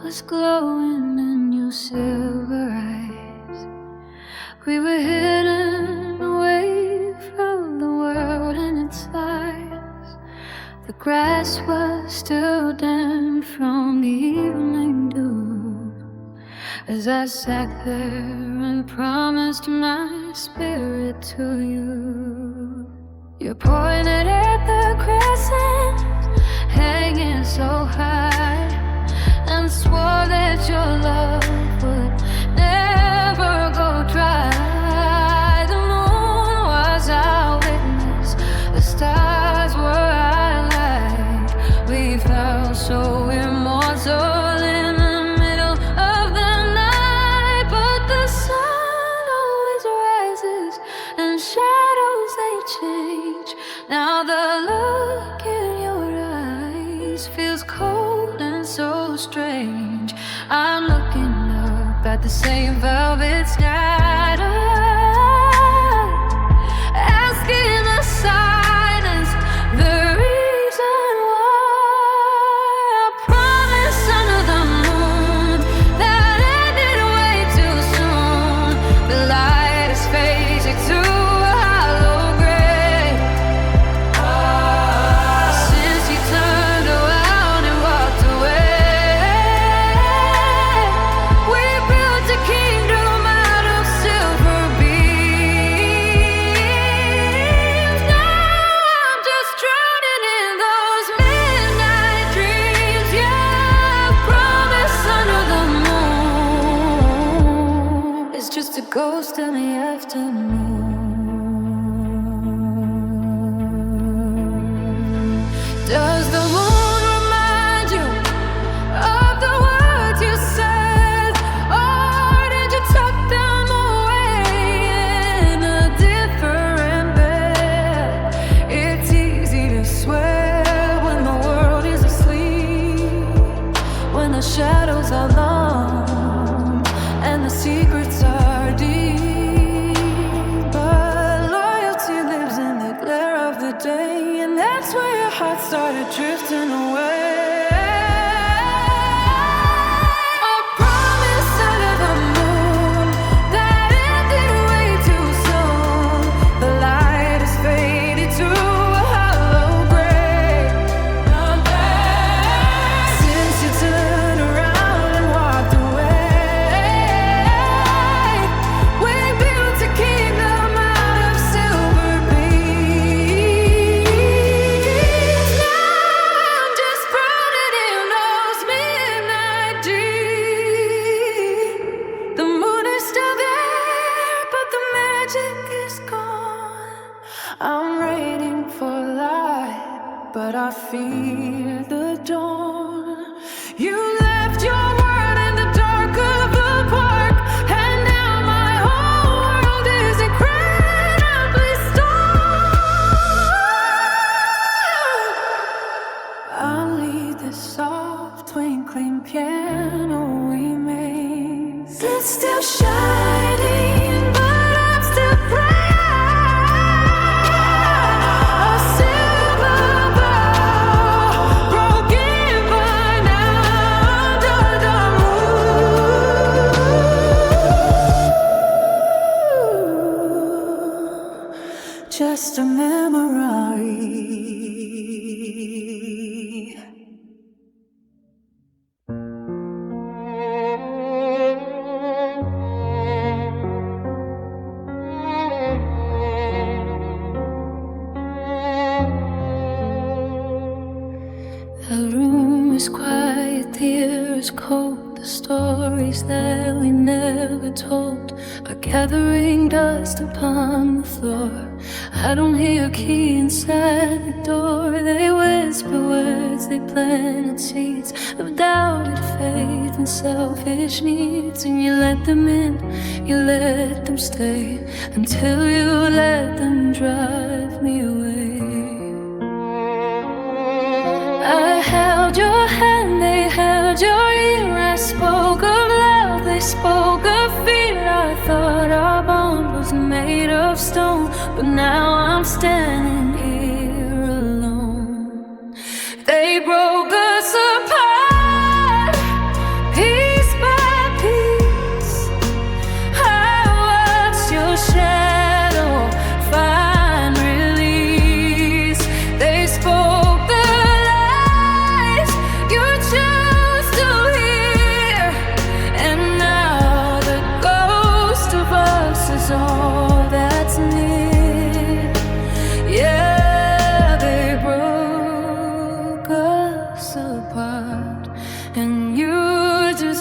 was glowing in your silver eyes. We were hidden away from the world and its lies. The grass was still damp from the evening dew, as I sat there and promised my spirit to you. You pointed at the crescent hanging so high, and swore that your love would never go dry. The moon was our witness, the stars were our light. We felt so immortal in the middle of the night. But the sun always rises and shadows they change. Now the look in your eyes feels cold and so strange. I'm looking up at the same velvet sky, asking the silence the reason why. I promised under the moon that ended way too soon. The light is fading to a hollow gray. Since you turned around and walked away, we built a kingdom out of silver beams. Now I'm just drowning in those midnight dreams. Yeah, promise under the moon. It's just a ghost in the afternoon. Does the moon remind you of the words you said, or did you tuck them away in a different bed? It's easy to swear when the world is asleep, when the shadows are long and the secrets are deep. But loyalty lives in the glare of the day, and that's where your heart started drifting away. A promise under the moon that ended way too soon. The light is faded to a hollow gray. Since you turned around and walked away, we built a kingdom out of silver beams. Now I'm just drowning in those midnight deep. The moon is still there, but the magic is gone. I'm waiting for light, but I fear the dawn. You left your word in the dark of the park, and now my whole world is incredibly stark. I'll leave this soft twinkling piano we made. It's still shining, but I'm still praying. A silver bow, broken by now under the moon. Just a memory. The room is quiet, the air is cold. The stories that we never told are gathering dust upon the floor. I don't hear a key inside the door. They whisper words, they plant seeds of doubted faith and selfish needs. And you let them in, you let them stay, until you let them drive me away. I held your hand, they held your ear. I spoke of love, they spoke of fear. I thought our bond was made of stone, but now I'm standing here alone. They broke us apart.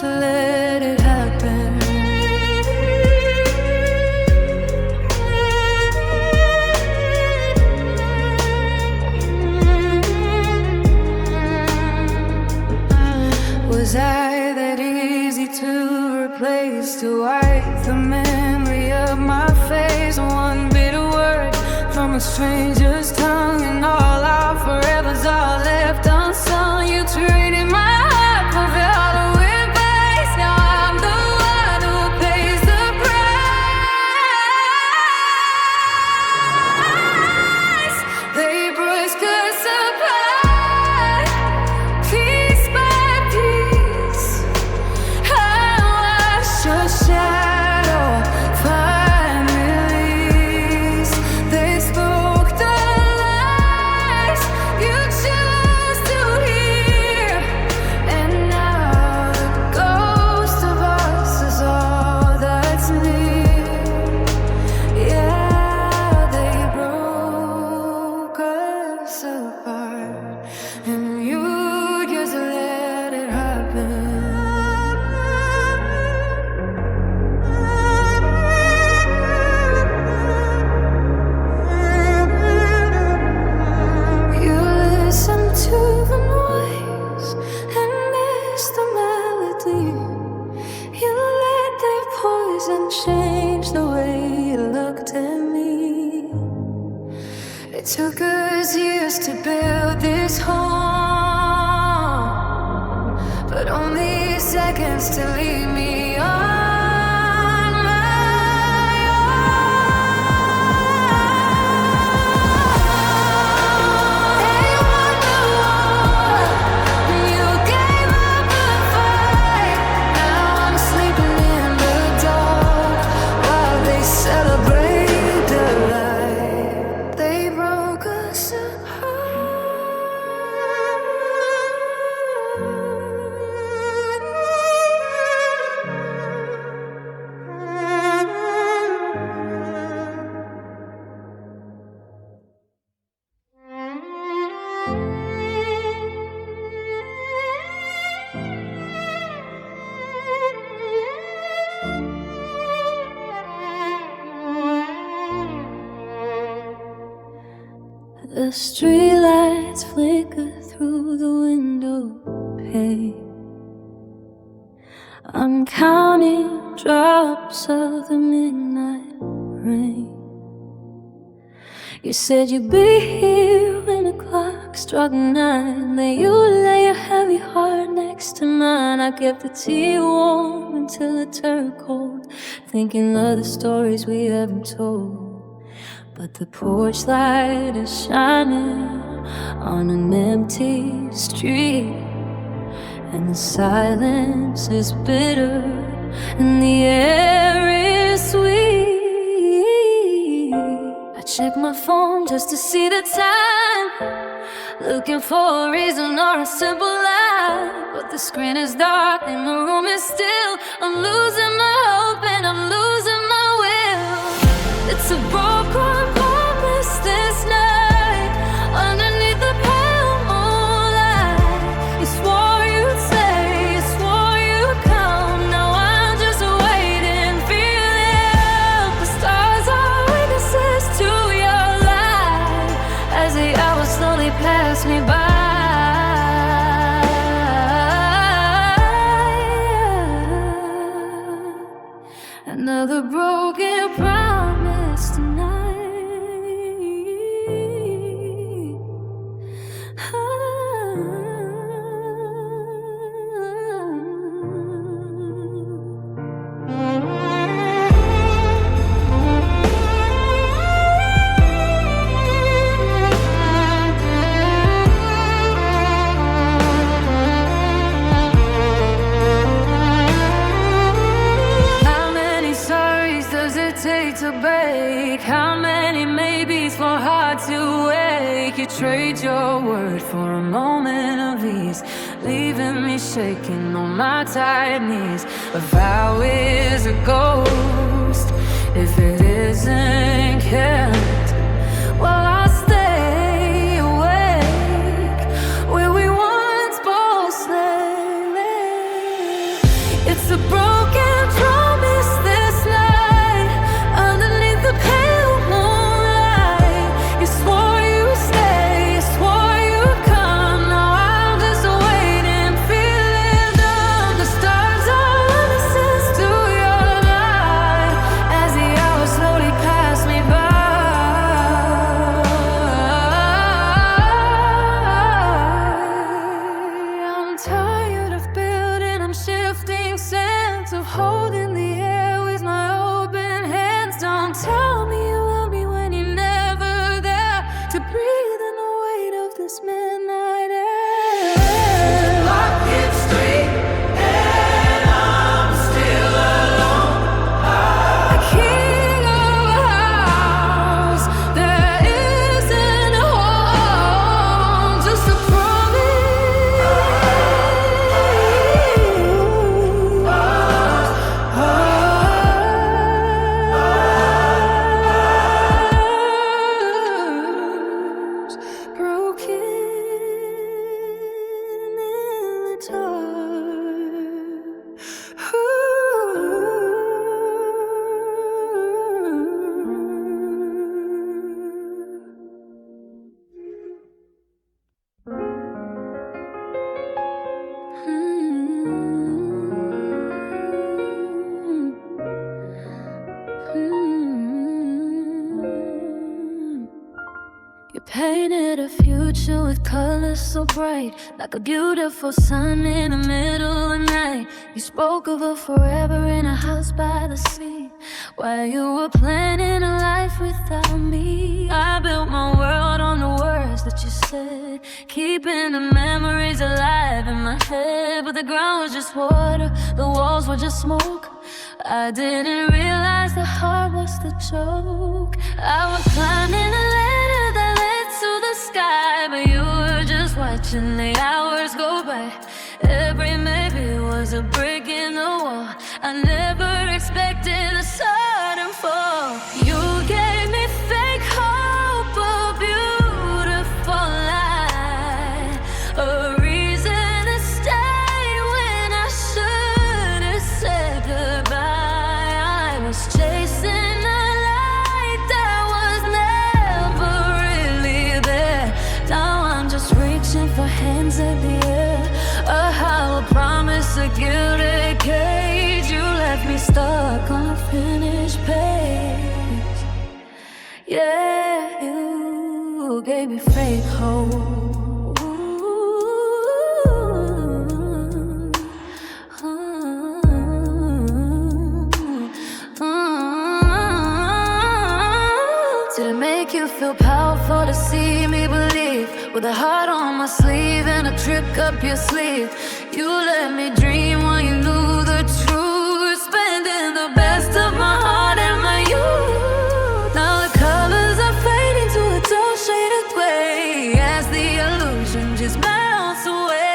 just let it happen. Was I that easy to replace, to wipe the memory of my face? One bitter word from a stranger's tongue, and all our forevers are left unsung. You traded my heart for velvet base. Now I'm the one who pays the price. They bruised us apart, piece by piece. I watched your shadow find release. They spoke the lies you chose to hear, and now the ghost of us is all that's near. Yeah, they broke us apart, and you just let it happen. You listen to the noise and miss the melody. You let their poison change the way you looked at me. It took us years to build this home, but only seconds to leave me on my own. They won the war, you gave up the fight. Now I'm sleeping in the dark while they celebrate the light. They broke us The streetlights flicker through the window pane. I'm counting drops of the midnight rain. You said you'd be here when the clock struck 9. Then you lay your heavy heart next to mine. I kept the tea warm until it turned cold, thinking of the stories we haven't told. But the porch light is shining on an empty street, and the silence is bitter and the air is sweet. I check my phone just to see the time, looking for a reason or a simple lie. But the screen is dark and the room is still. I'm losing my hope and I'm losing my will. It's a broken promise this night, underneath the pale moonlight. You swore you'd stay, you swore you'd come. Now I'm just waiting, feeling the stars are witnesses to your light as the hours slowly pass me by. Another broken promise tonight. To break, how many maybes for heart to wake? You trade your word for a moment of ease, leaving me shaking on my tired knees. A vow is a ghost if it isn't kept. Well, I'll stay awake where we once both slept. It's a broken promise this night. Underneath the pale moonlight, you swore you'd stay, you swore you'd come. Now I'm just waiting, feeling numb. The stars are innocence to your light as the hours slowly pass me by. I'm tired of building, I'm shifting, sense of holding the air with my open hands. Don't tell me you love me when you're never there to breathe in the weight of this midnight air. Clock hits 3 and I'm still alone. A king of a house, there isn't a home, just a promise. Broken in the You painted a future with colors so bright, like a beautiful sun in the middle of the night. You spoke of a forever in a house by the sea, while you were planning a life without me. I built my world on the words that you said, keeping the memories alive in my head. But the ground was just water, the walls were just smoke. I didn't realize the heart was the joke. I was climbing a ladder that led to the sky, but you were just watching the hours go by. Every maybe was a brick in the wall. I never expected a sudden fall. You gave me fake hope, a beautiful lie, a reason to stay when I should have said goodbye. I was chasing a light that was never really there. Now I'm just reaching for hands in the air. A hollow promise, a gilded cage. You left me stuck on a finished page. Yeah, you gave me fake hope. Did it make you feel powerful to see me believe? With a heart on my sleeve and a trick up your sleeve, you let me dream while you knew the truth. Spending the best of my heart and my youth. Now the colors are fading to a dull shade of gray as the illusion just melts away.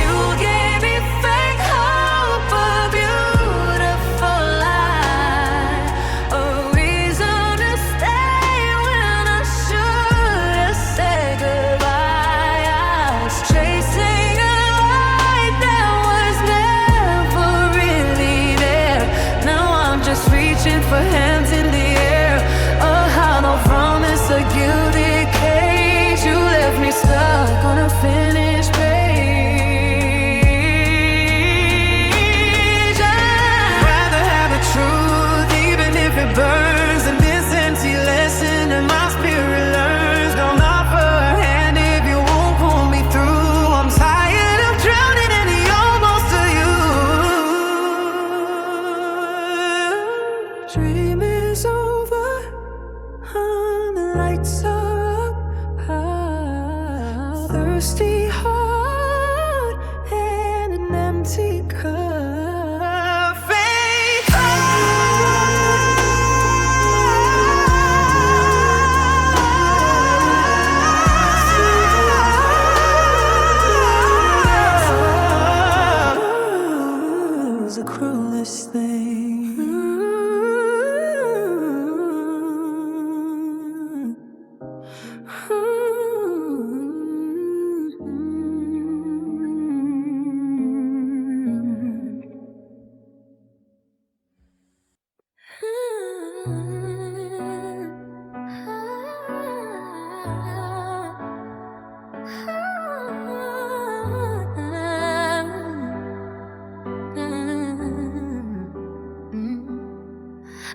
You gave me fake hope, a beautiful lie, a reason to stay when I should have said goodbye. I was chasing a light that was never really there. Now I'm just reaching for hands in the air. A hollow promise, a gilded cage. You left me stuck on a finished page. I'd Rather have the truth, even if it burns, than this empty lesson that my spirit learns. Don't offer a hand if you won't pull me through. I'm tired of drowning in the almost of you. Dream is over, the lights are up. Thirsty heart and an empty cup. Fake It's the cruelest thing.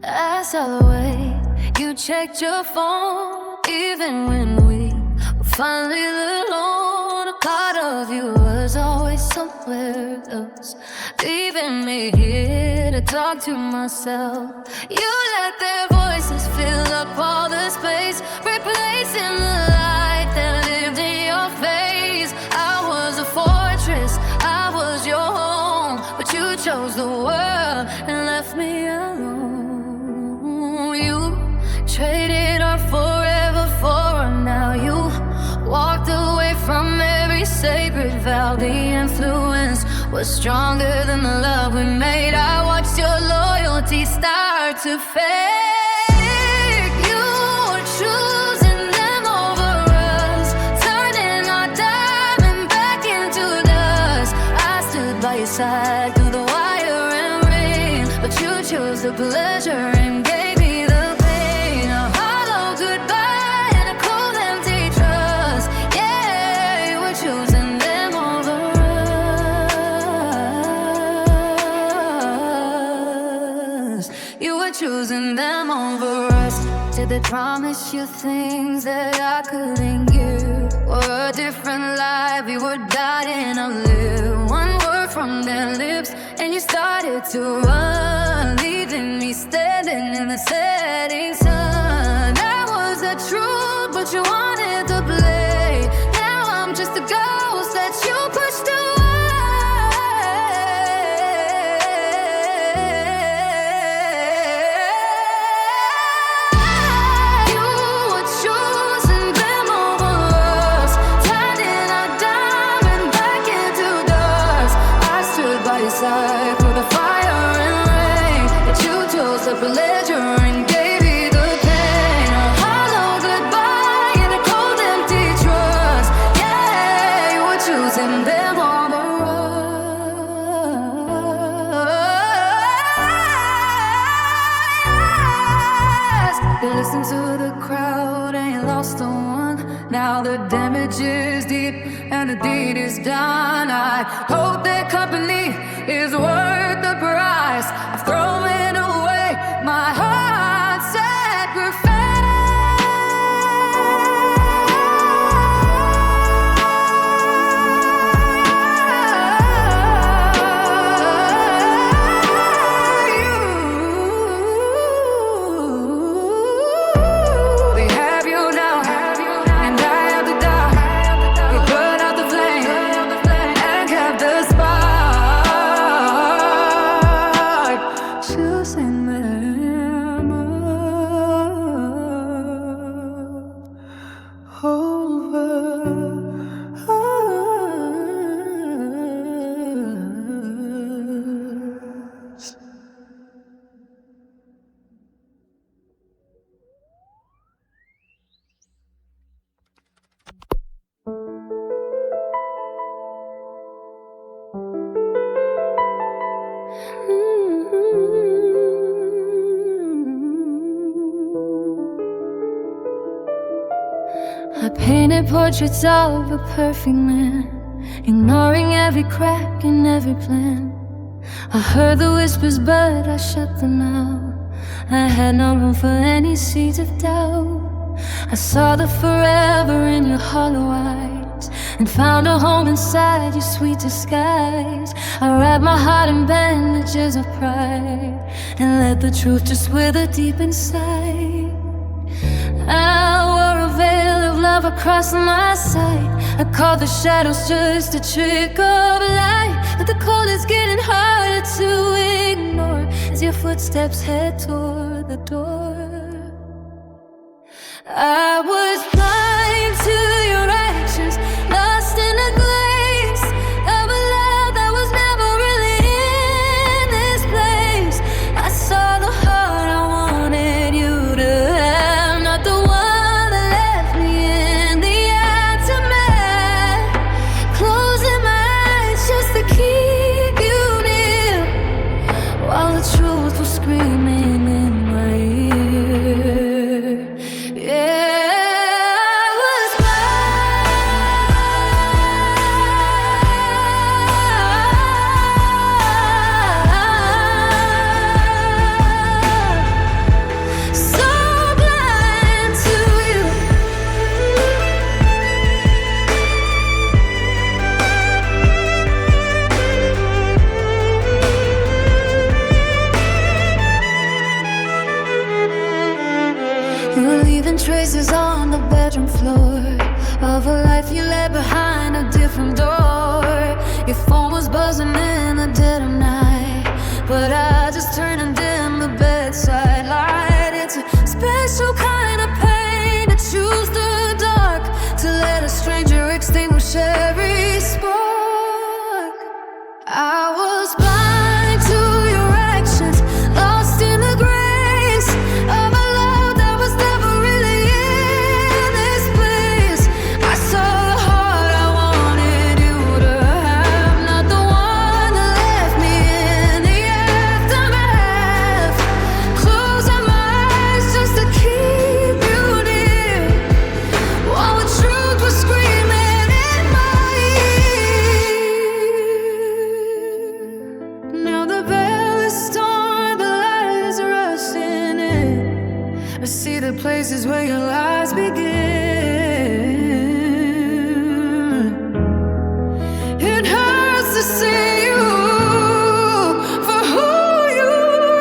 I saw the way you checked your phone, even when we were finally alone. A part of you was always somewhere else, leaving me here to talk to myself. You let their voices fill up all the space, replacing the light that lived in your face. I was a fortress, I was your home, but you chose the world and left me alone. You traded our forever for a now. You walked away from every sacred vow. The influence was stronger than the love we made. I watched your loyalty start to fade. You were choosing them over us, turning our diamond back into dust. I stood by your side through the wire and rain, but you chose the pleasure and gave me the pain. A hollow goodbye and a cold empty trust. Yeah, you were choosing them over us. You were choosing them over us. Did they promise you things that I couldn't give? Or a different life we would die and outlive? One word from their lips and you started to run, leaving me standing in the setting sun. That was the truth, but you wanted to play. Now I'm just a ghost that you pushed away. You were choosing them over us, turning our diamond back into dust. I stood by your side through the fire and rain, but you chose the pleasure and gave me the pain. A hollow goodbye and a cold empty trust. Yeah, you were choosing them over us. You listen to the crowd and you lost the one. Now the damage is deep and the deed is done. I hope that company is worth the price of throwing away my heart sacrifice. We have you now, and I have to die. We put out the flame and kept the spark, choosing them over us. I painted portraits of a perfect man, ignoring every crack in every plan. I heard the whispers, but I shut them out. I had no room for any seeds of doubt. I saw the forever in your hollow eyes and found a home inside your sweet disguise. I wrapped my heart in bandages of pride and let the truth just wither deep inside. I wore a veil of love across my sight. I called the shadows just a trick of light, but the cold is getting harder to ignore as your footsteps head toward the door. I was blind to your actions, lost in a glaze of a love that was never really in this place. I saw the heart I wanted you to have, not the one that left me in the aftermath. Closing my eyes just to keep you near, while the truth was screaming in my ear. Yeah. of a life you left behind a different door. Your phone was buzzing in the dead of night, but I just turned and dimmed the bedside light. It's a special kind of pain to choose the dark, to let a stranger extinguish every spark. I was blind to your actions, lost in the grace of a love that was never really in this place. I saw the heart I wanted you to have, not the one that left me in the aftermath. Closing my eyes just to keep you near, while the truth was screaming in my ear. Now the bell is torn, the light is rushing in. I see the places where your lies begin. It hurts to see you for who you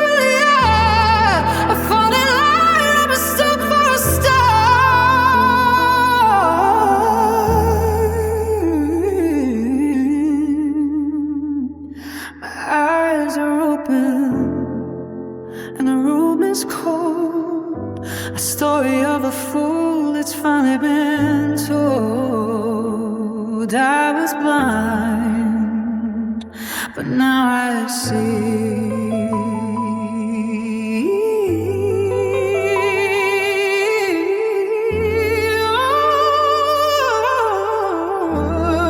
really are. I fall in line, I'm mistook for a star. My eyes are open and the room is cold. A story of a fool that's finally been told. I was blind, but now I see.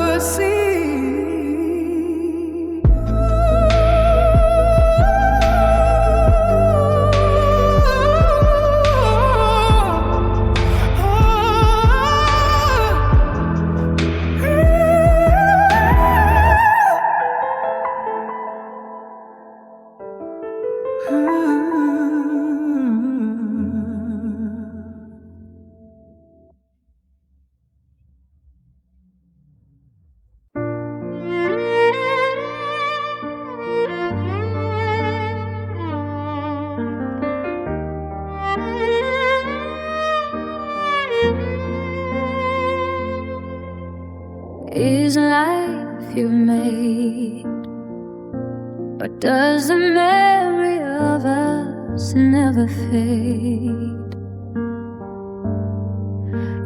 Oh, see. Is life you've made, or does the memory of us never fade?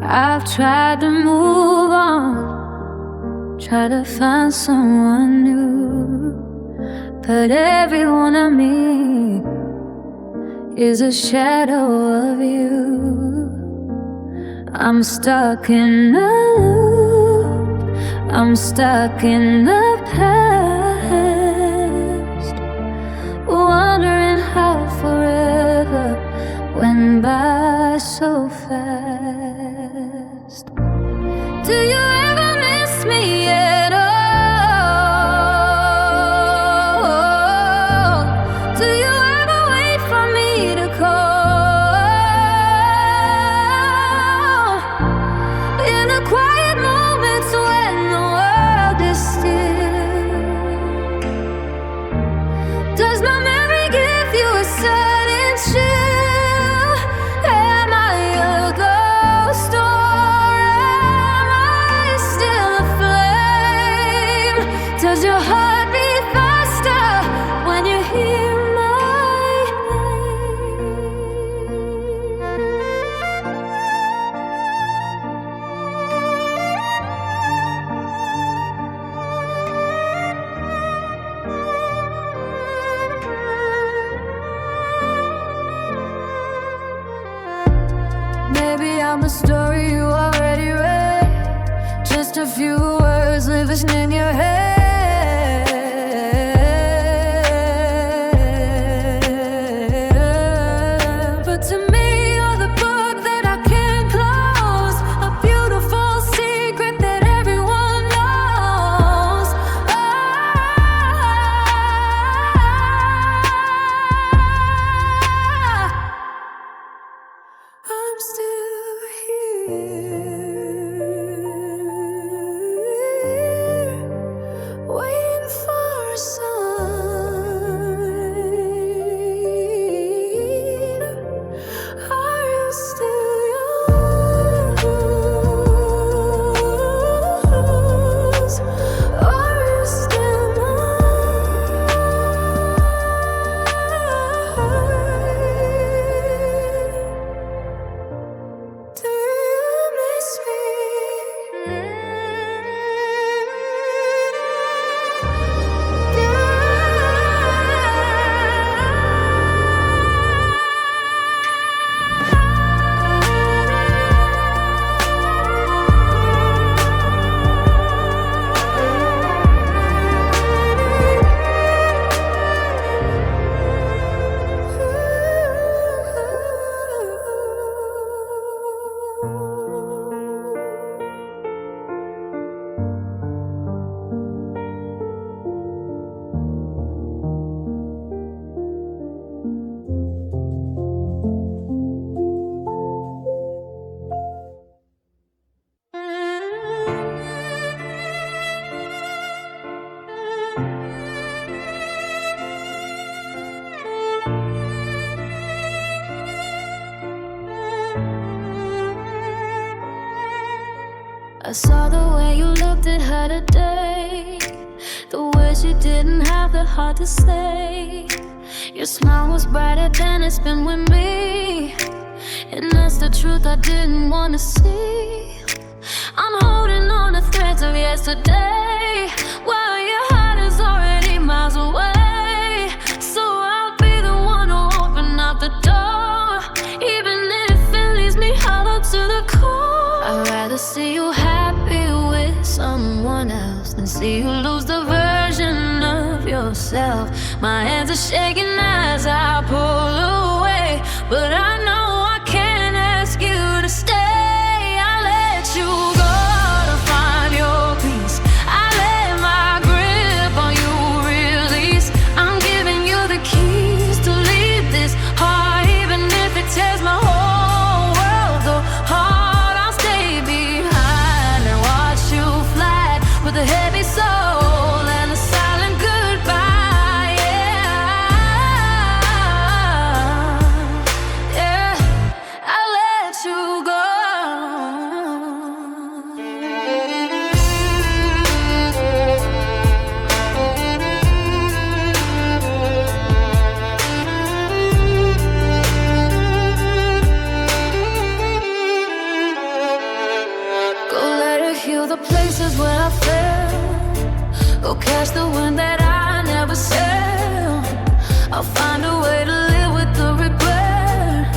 I've tried to move on, try to find someone new, but everyone I meet is a shadow of you. I'm stuck in a loop, I'm stuck in the past, wondering how forever went by so fast. Do you ever miss me at all? Do you ever wait for me to call? In the quiet moments when the world is still, does my memory give you a sudden chill? Am I a ghost or am I still aflame? Does your heart beat faster when you hear my Maybe I'm a story you already read, just a few words living in your head. But to me, you're the book that I can't close, a beautiful secret that everyone knows. I'm still here. I saw the way you looked at her today, the words you didn't have the heart to say. Your smile was brighter than it's been with me, and that's the truth I didn't wanna see. I'm holding on to threads of yesterday, while your heart is already miles away. So I'll be the one to open up the door, even if it leaves me hollow to the core. I'd rather see you happy with someone else than see you lose the version of yourself. My hands are shaking as I pull away, but I know I can't ask you to stay. I let you go to find your peace. I let my grip on you release. I'm giving you the keys to leave this heart, even if it tears my whole world apart. I'll stay behind and watch you fly with a heavy soul and a silent goodbye. Yeah, I let you go. Go let her heal the places where I fell. Go catch the wind that I never sailed. I'll find a way to live with the regret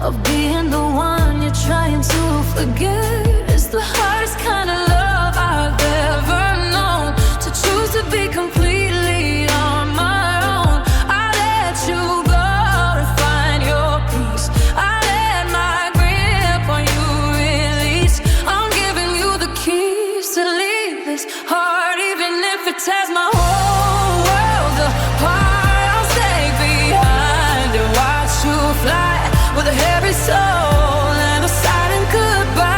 of being the one you're trying to forget. It's the hardest kind of love I've ever known, to choose to be completely on my own. I let you go to find your peace. I let my grip on you release. I'm giving you the keys to leave this heart, even if it tears my whole world apart. I'll stay behind and watch you fly with a heavy soul and a silent goodbye.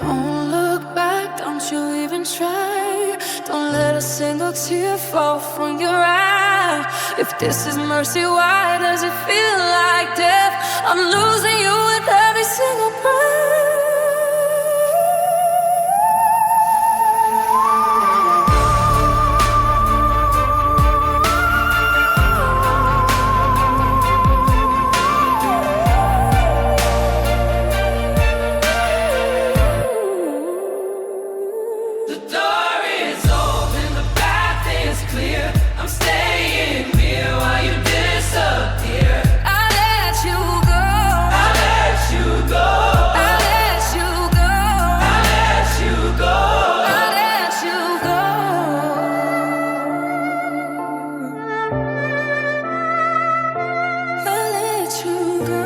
Don't look back, don't you even try. Don't let a single tear fall from your eye. If this is mercy, why does it feel like death? I'm losing you with every single breath. The door is open, the path is clear. I'm staying here while you disappear. I let you go. I let you go. I let you go. I let you go. I let you go. I let you go.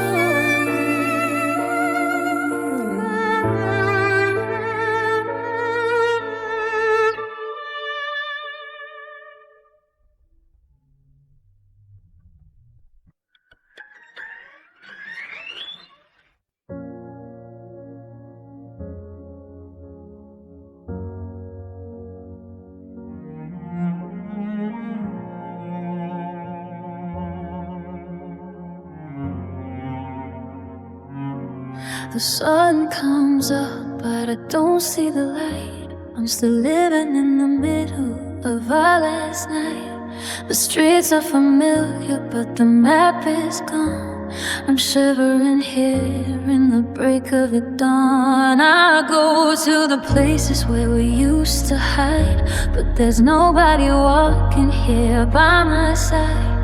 The sun comes up, but I don't see the light. I'm still living in the middle of our last night. The streets are familiar, but the map is gone. I'm shivering here in the break of the dawn. I go to the places where we used to hide, but there's nobody walking here by my side.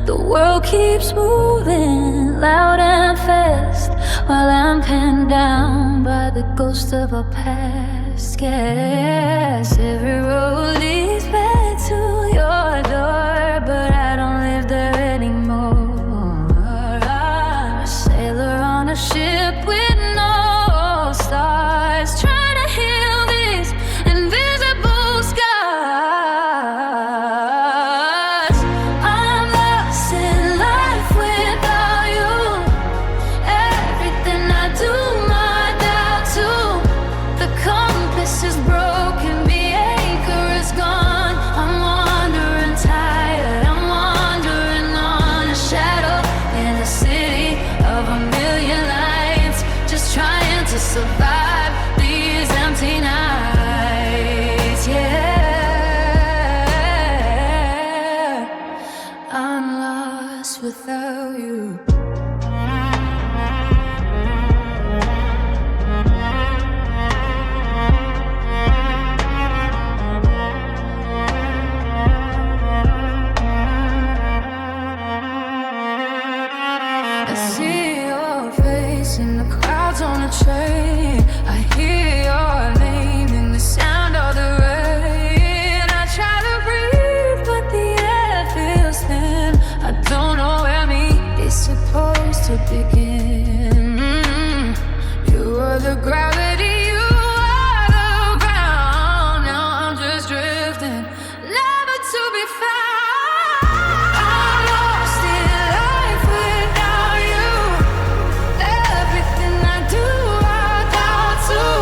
The world keeps moving loud and fast, while I'm pinned down by the ghost of our past. Yes, every road leads back to your door, but I don't live there anymore. I'm a sailor on a ship with no stars, trying to heal these invisible scars. I'm lost in life without you. Everything I do, my doubt too. The compass is broken, the anchor is gone. I'm wandering tired, I'm wandering on a shadow in a city of a million survive these empty nights. Yeah, I'm lost without you. On a train, I hear your name in the sound of the rain. I try to breathe, but the air feels thin. I don't know where me is supposed to begin. You are the gravity, you are the ground. Now I'm just drifting, never to be found. I'm lost in life without you. Everything I do, I doubt too.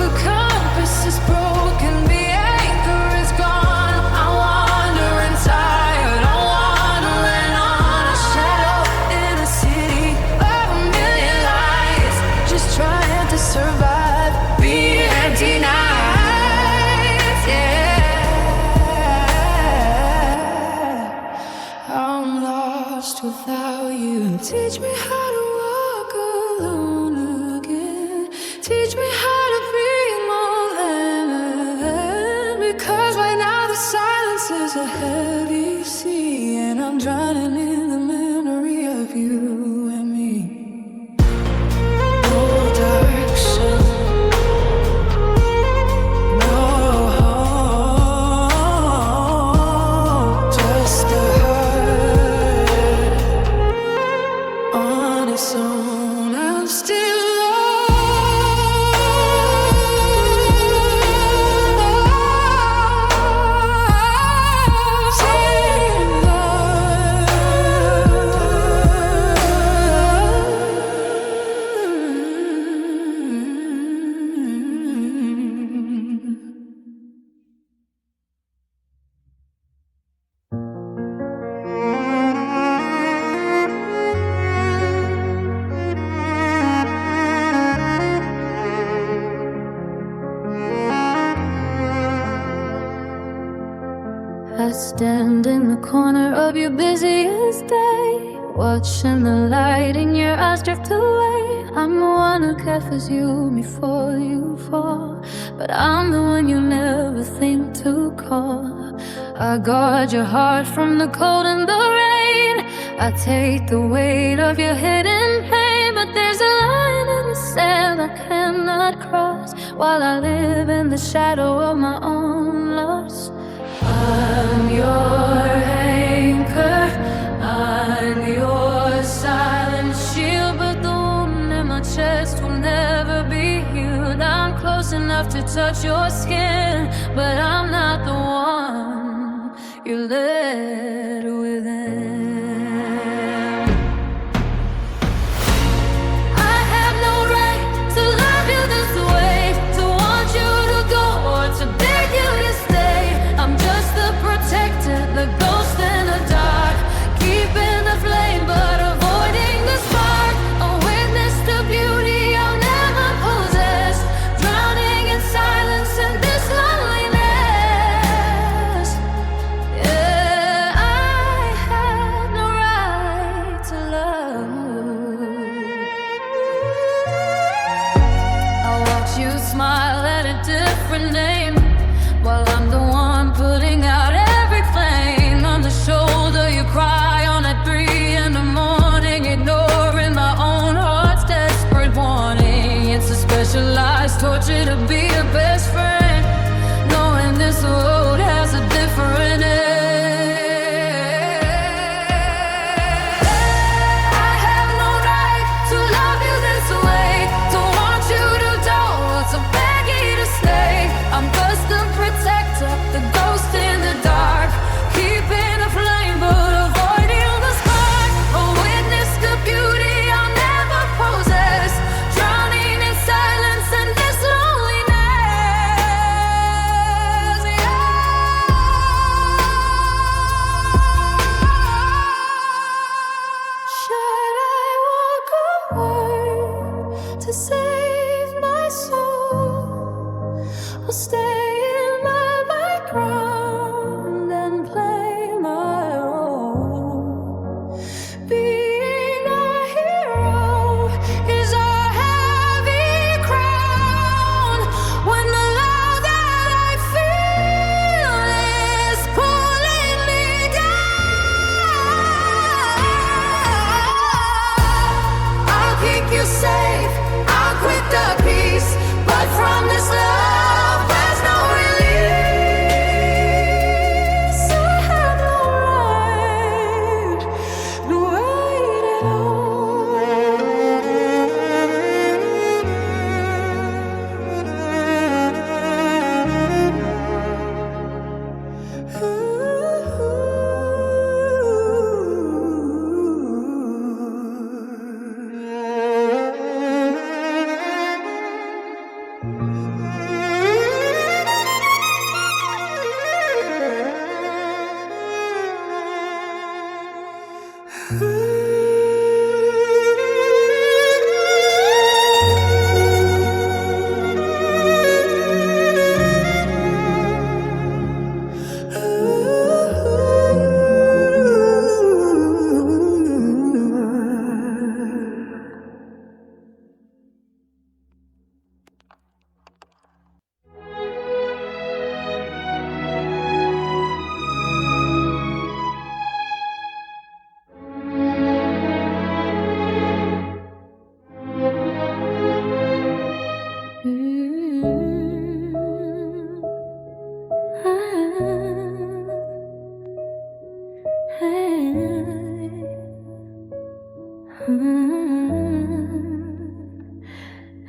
The compass is broken, the anchor is gone. I'm wandering tired, I'm wandering on a shadow in a city of a million lights, just trying to survive the empty nights. Yeah, I'm lost without you. Teach me how to walk alone again. Teach me how to breathe more than. Because right now the silence is a heavy sea, and I'm drowning in the memory of you and me. No direction, no home, just a heart on its own. I'm still I stand in the corner of your busiest day, watching the light in your eyes drift away. I'm the one who catches you before you fall, but I'm the one you never think to call. I guard your heart from the cold and the rain. I take the weight of your hidden pain, but there's a line in the sand I cannot cross while I live in the shadow of my own loss. I'm your anchor, I'm your silent shield, but the wound in my chest will never be healed. I'm close enough to touch your skin, but I'm not the one you let within. I have no right to love you this way, to want you to go or to beg you to stay. I'm just the protector, the ghost in the dark, keeping the flame but avoiding the spark. A witness to beauty I'll never possess, drowning in silence and this loneliness. Yeah, I have no right to love. I watch you smile at a different name, while I'm the one putting out every flame. On the shoulder you cry on at 3 in the morning, ignoring my own heart's desperate warning. It's a specialized torture to be a best friend, knowing this road has a different end. I have no right to love you this way, to want you to go or to beg you to stay. I'm just the protector, the ghost in the dark, keeping the flame but avoiding the spark. A witness to beauty I'll never possess, drowning in silence and this loneliness. Yeah. Should I walk away to save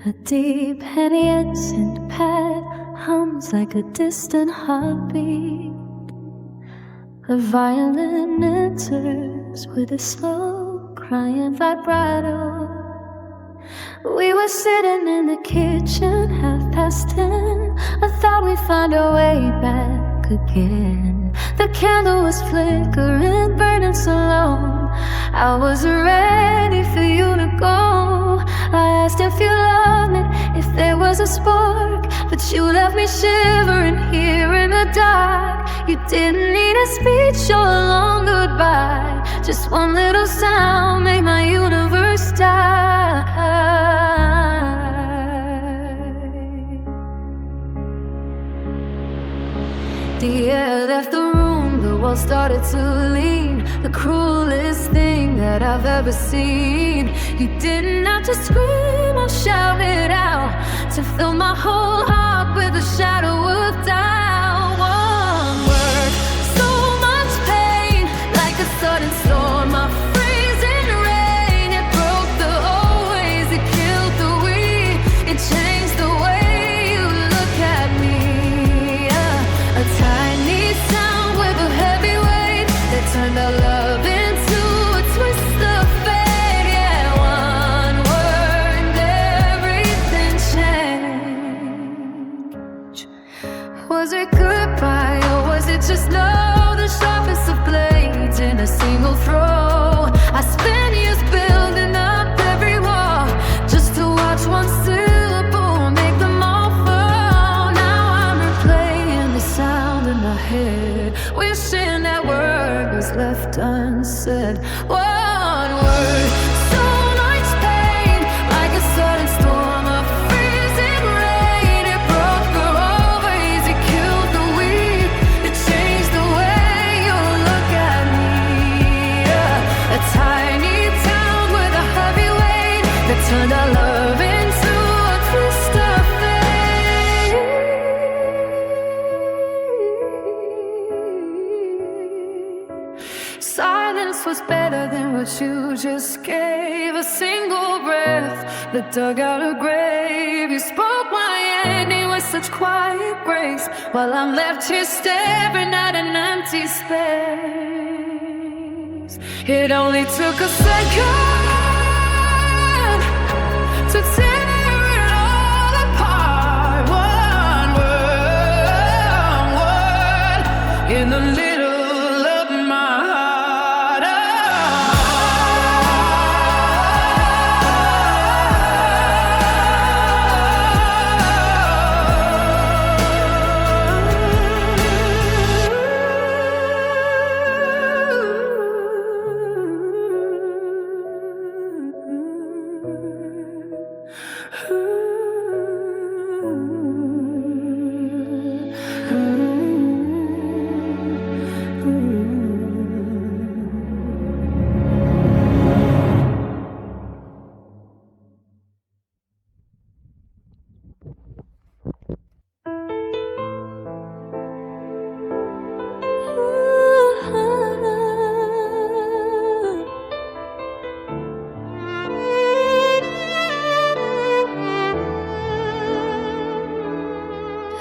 A deep Henny scent pad hums like a distant heartbeat. A violin enters with a slow crying vibrato. We were sitting in the kitchen, 10:30. I thought we'd find our way back again. The candle was flickering, burning so long. I was ready for you to go. I asked if you loved me, if there was a spark, but you left me shivering here in the dark. You didn't need a speech or a long goodbye. Just one little sound made my universe die. The air left the room, the walls started to lean. The cruelest thing that I've ever seen. You didn't have to scream or shout it out to fill my whole heart with a shadow of doubt. One word, so much pain, like a sudden storm of freezing rain. It broke the old ways, it killed the we. It changed the way you look at me. A tiny sound with a heavy weight that turned our love into a twist of fate. Yeah, one word and everything changed. Was it goodbye or was it just no? The sharpest of blades in a single throw. I spent years building up every wall just to watch one syllable make them all fall. Now I'm replaying the sound in my head, wishing that word was left unsaid. One word, so much pain, like a sudden storm of freezing rain. It broke the old ways, it killed the weak. It changed the way you look at me. A tiny town with a heavy weight that turned our love into a twist of fate. Silence was better than what you just gave. A single breath that dug out a grave. You spoke my ending with such quiet grace, while I'm left here staring at an empty space. It only took a second to tear it all apart. One word in the middle of my heart.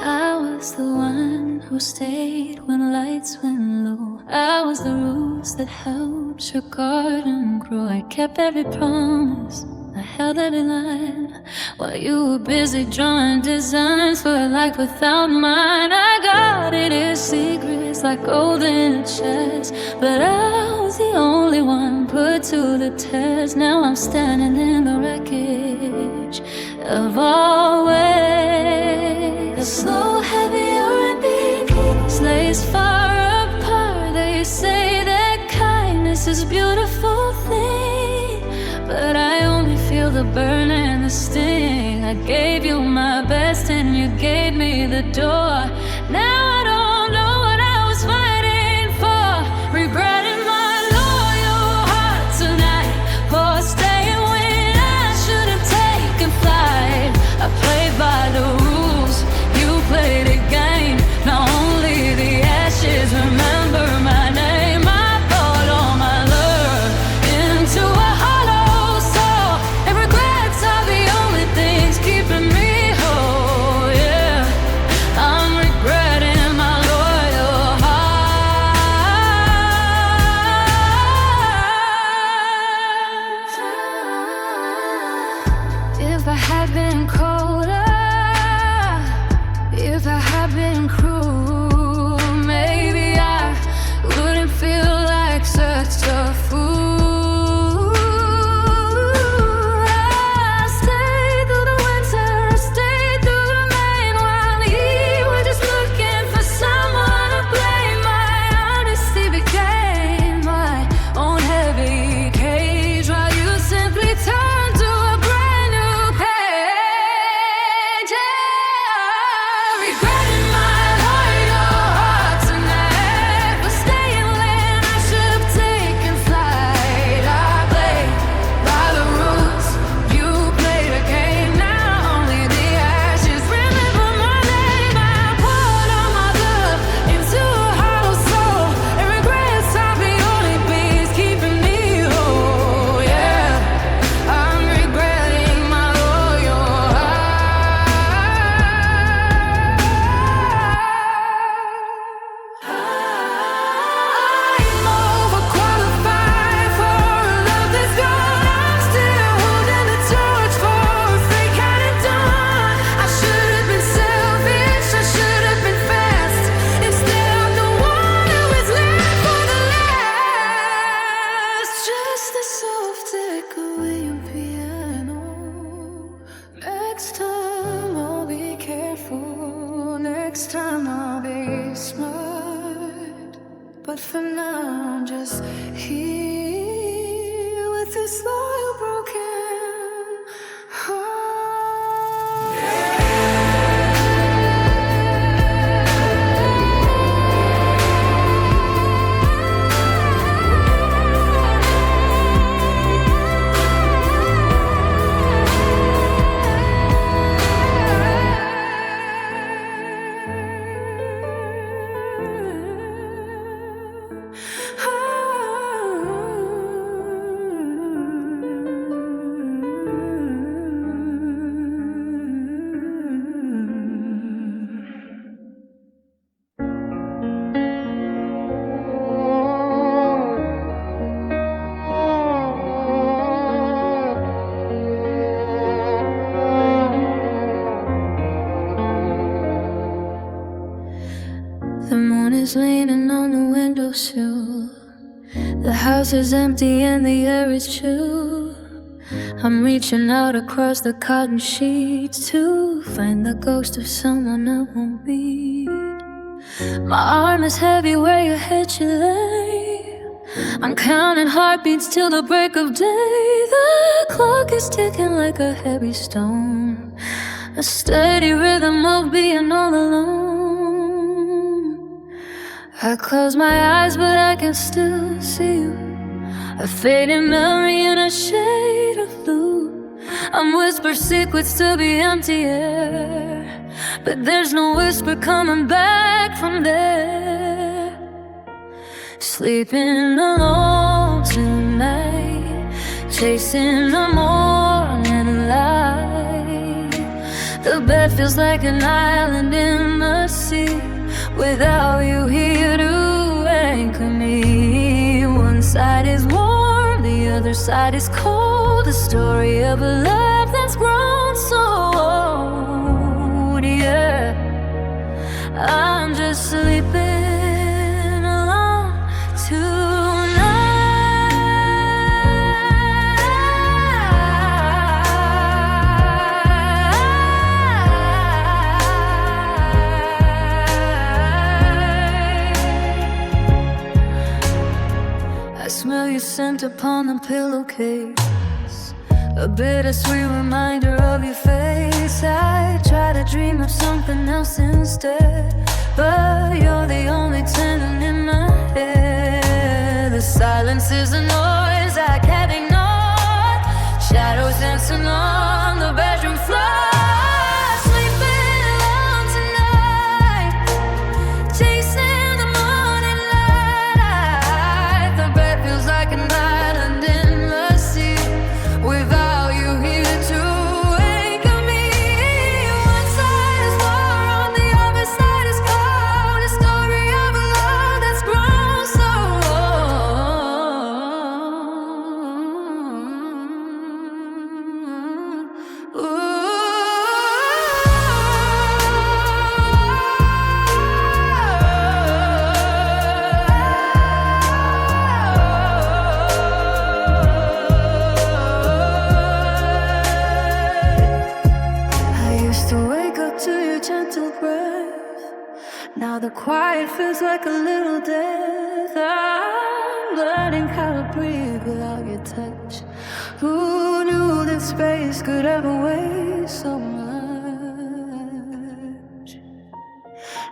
I was the one who stayed when lights went low. I was the rose that helped your garden grow. I kept every promise, I held every line, while you were busy drawing designs for a life without mine. I guarded his secrets like gold in a chest, but I was the only one put to the test. Now I'm standing in the wreckage of always. The slow, heavy R&B keeps lays far apart. They say that kindness is a beautiful thing, but I only feel the burn and the sting. I gave you my best and you gave me the door. Now I don't know what I was fighting for, regretting my loyal heart tonight, for staying when I should have taken flight. I played by the rules, you played a game. Now only the ashes remember my name. I poured all my love into a hollow soul, and regrets are the only things keep I had been colder, if I had been cruel, maybe I wouldn't feel like such a fool. But for now, I'm just here with this loyal broken heart. The moon is leaning on the windowsill. The house is empty and the air is chill. I'm reaching out across the cotton sheets to find the ghost of someone I won't be. My arm is heavy where your head should lay. I'm counting heartbeats till the break of day. The clock is ticking like a heavy stone, a steady rhythm of being all alone. I close my eyes but I can still see you, a fading memory in a shade of blue. I'm whisper secrets to the empty air, but there's no whisper coming back from there. Sleeping alone tonight, chasing the morning light. The bed feels like an island in the sea, without you here to anchor me. One side is warm, the other side is cold. The story of a love that's grown so old, yeah. I'm just sleeping alone tonight. I smell your scent upon the pillowcase, a bittersweet reminder of your face. I try to dream of something else instead, but you're the only tenant in my head. The silence is a noise I can't ignore, shadows dancing on the bedroom floor. Sleeping alone tonight, chasing the morning light. The bed feels like an island in the sea, without you here to anchor me. One side is warm, the other side is cold. A story of a love that's grown so old. Ooh. Now the quiet feels like a little death. I'm learning how to breathe without your touch. Who knew that space could ever weigh so much?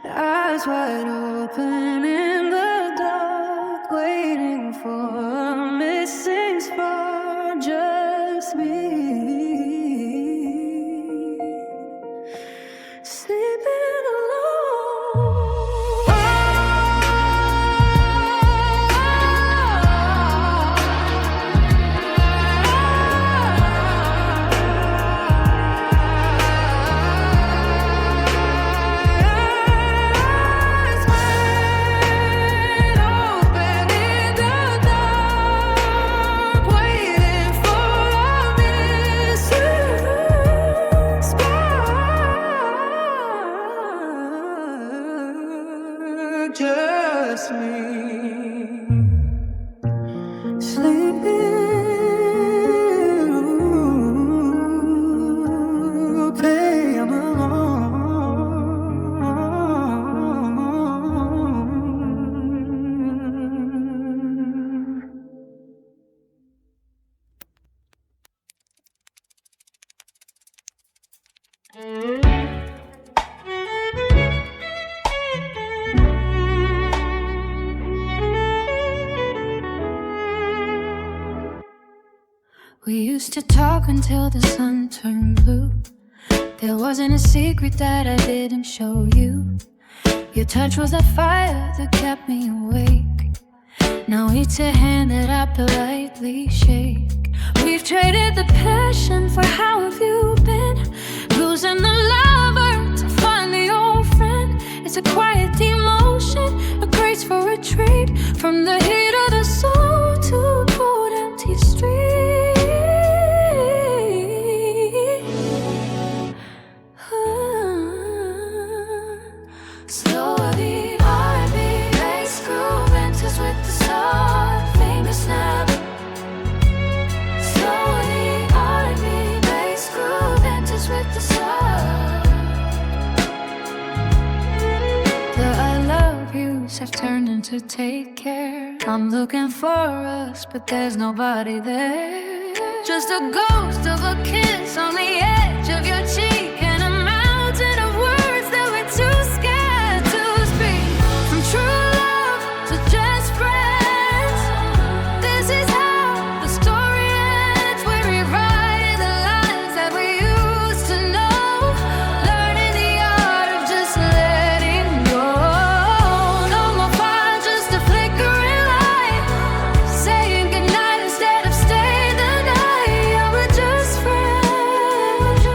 Eyes wide open in the dark, waiting for a missing spark. Just me, sleeping alone. Just me, sleeping, okay, I'm alone. We used to talk until the sun turned blue. There wasn't a secret that I didn't show you. Your touch was a fire that kept me awake. Now it's a hand that I politely shake. We've traded the passion for how have you been. Losing the lover to find the old friend. It's a quiet emotion, a graceful retreat from the heat of the soul to a cold empty street. Slowly R&B bass groove enters with the soft finger snap. Slowly R&B bass groove enters with the soft. The I love yous have turned into take care. I'm looking for us, but there's nobody there. Just a ghost of a kiss on the edge of your cheek, and a mountain of words that we're too scared to speak. From true love to just friends, this is how the story ends. We rewrite the lines that we used to know, learning the art of just letting go. No more fire, just a flickering light, saying goodnight instead of stay the night. Yeah, we're just friends,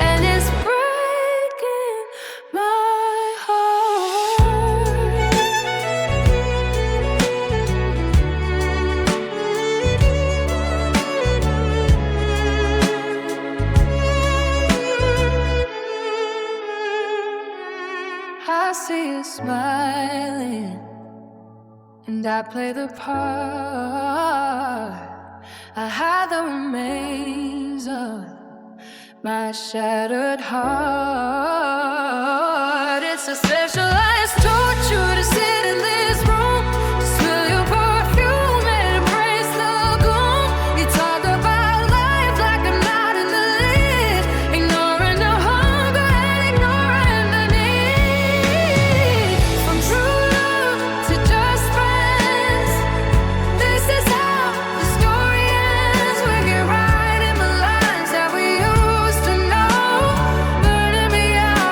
and it's breaking my heart. I see you smiling, and I play the part. I hide the remains of my shattered heart. It's a specialized torture to sit in this room, to smell your perfume and embrace the gloom. You talk about life like I'm not in the lead, ignoring the hunger and ignoring the need. From true love to just friends, this is how the story ends. We get right in the lines that we used to know, burning me out.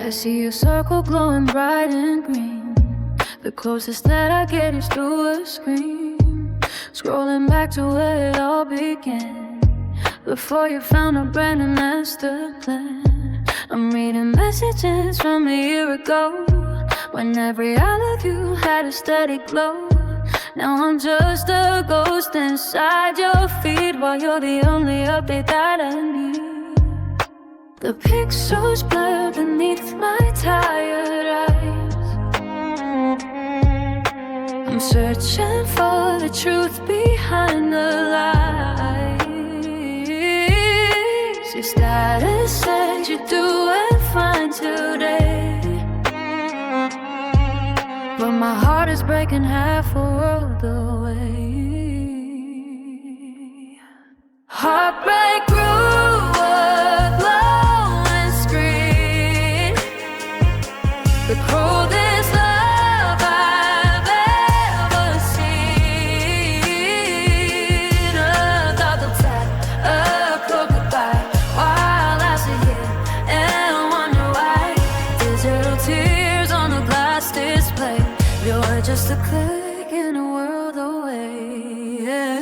I see a circle glowing bright and green. The closest that I get is through a screen. Scrolling back to where it all began, before you found a brand new master plan. I'm reading messages from a year ago, when every I love you had a steady glow. Now I'm just a ghost inside your feed, while you're the only update that I need. The pixels blur beneath my tired eyes. I'm searching for the truth behind the lies. Your status said you're doing fine today, but my heart is breaking half a world away. Heartbreak grew a glowing screen, the coldest love I've ever seen. A double tap, a cold goodbye, while I sit here and wonder why. Digital tears on a glass display, you're just a click in a world away. Yeah.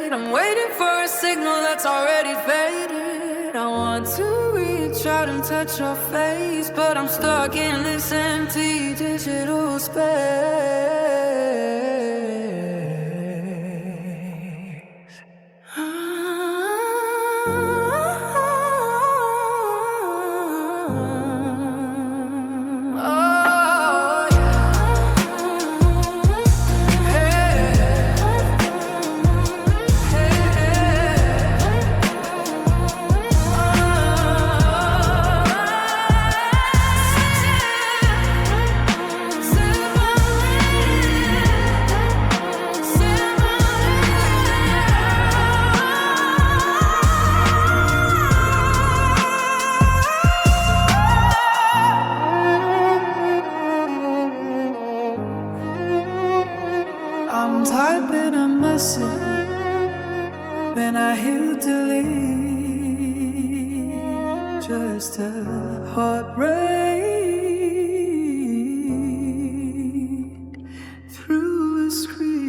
I'm waiting for a signal that's already faded. I want to reach out and touch your face, but I'm stuck in this empty digital space. I'm typing a message, then I hit delete. Just a heartbreak through a screen.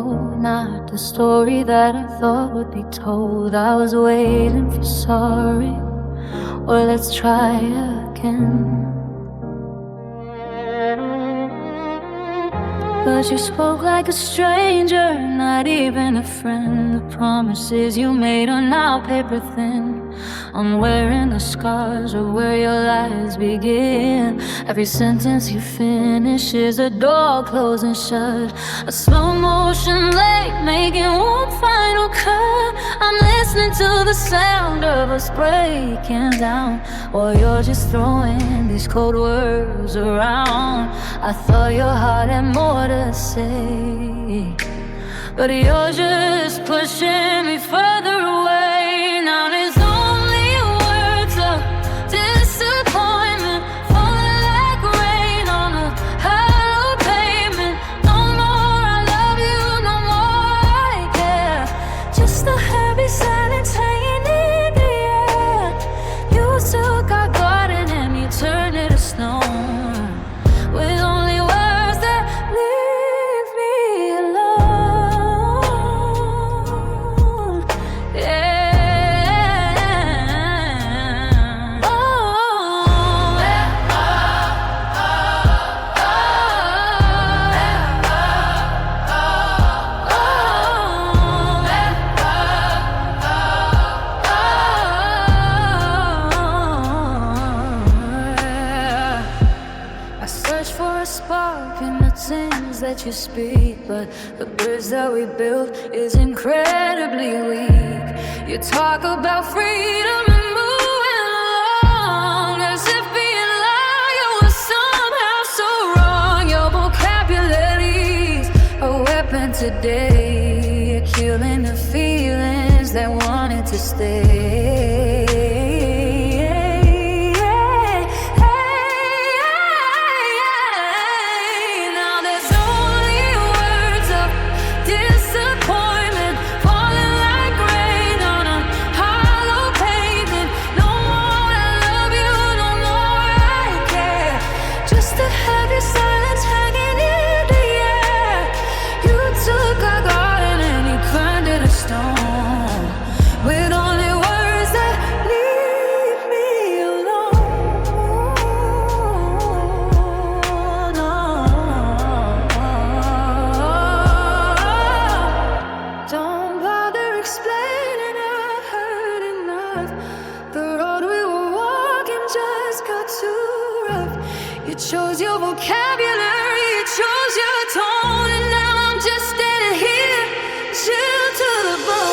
cold, not the story that I thought would be told. I was waiting for sorry, or let's try again. But you spoke like a stranger, not even a friend. The promises you made are now paper thin. I'm wearing the scars of where your lies begin. Every sentence you finish is a door closing shut. A slow motion lake making one final cut. I'm listening to the sound of us breaking down, while you're just throwing these cold words around. I thought your heart had more to say, but you're just pushing me further away. Now there's only words of disappointment falling like rain on a hollow pavement. No more I love you, no more I care. Just a heavy silence hanging in the air. You took our garden and you turned it to stone, with only words that leave me alone. Yeah. Oh. I search for a spark in the things that you speak, but the bridge that we built is incredibly weak. You talk about freedom and moving along, as if being loyal was somehow so wrong. Your vocabulary's a weapon today. You're killing the feelings that wanted to stay. Now there's only words of disappointment falling like rain on a hollow pavement. No more I love you, no more I care. Just a heavy silence hanging in the air. You took our garden and you turned it to stone, with only words that leave me alone. Don't bother explaining, I heard enough. The road we were walking just got too rough. You chose your vocabulary, you chose your tone, and now I'm just standing here, chilled to the bone.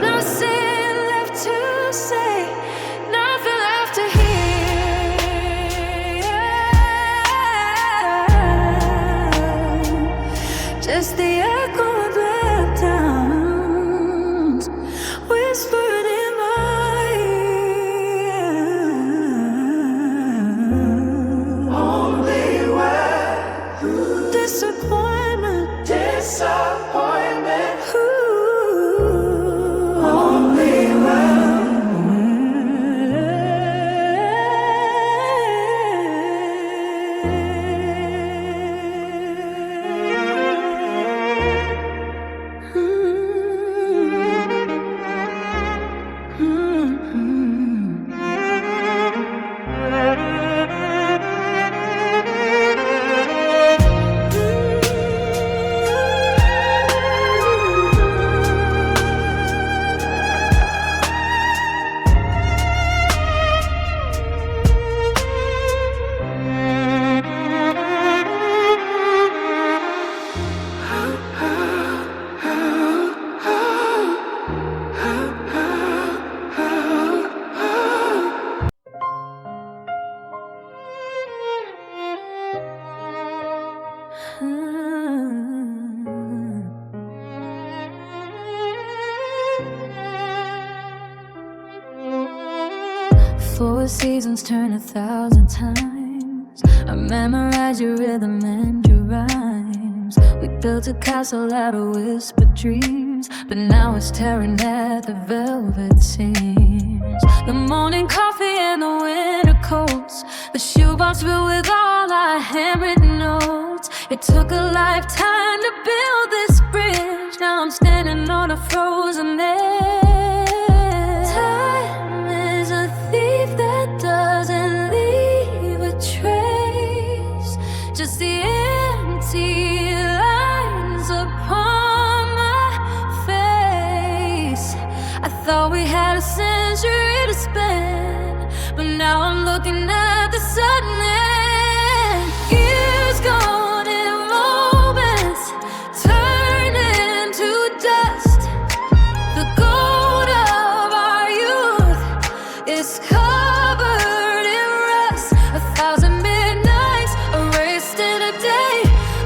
Nothing left to say, nothing left to hear. Just the echo of left towns whispered in my ear. Only where disappointment, disappointment. Only Four seasons turn 1,000 times. I memorize your rhythm and your rhymes. We built a castle out of whispered dreams. dreams, but now it's tearing at the velvet seams. The morning coffee and the winter coats, the shoebox filled with all our handwritten notes. It took a lifetime to build this bridge. Now I'm standing on a frozen edge. Time is a thief that doesn't leave a trace, just the empty lines upon my face. I thought we had a century to spend, but now I'm looking at the sudden end. Years gone in moments turn into dust. The gold of our youth is covered in rust. 1,000 midnights erased in a day.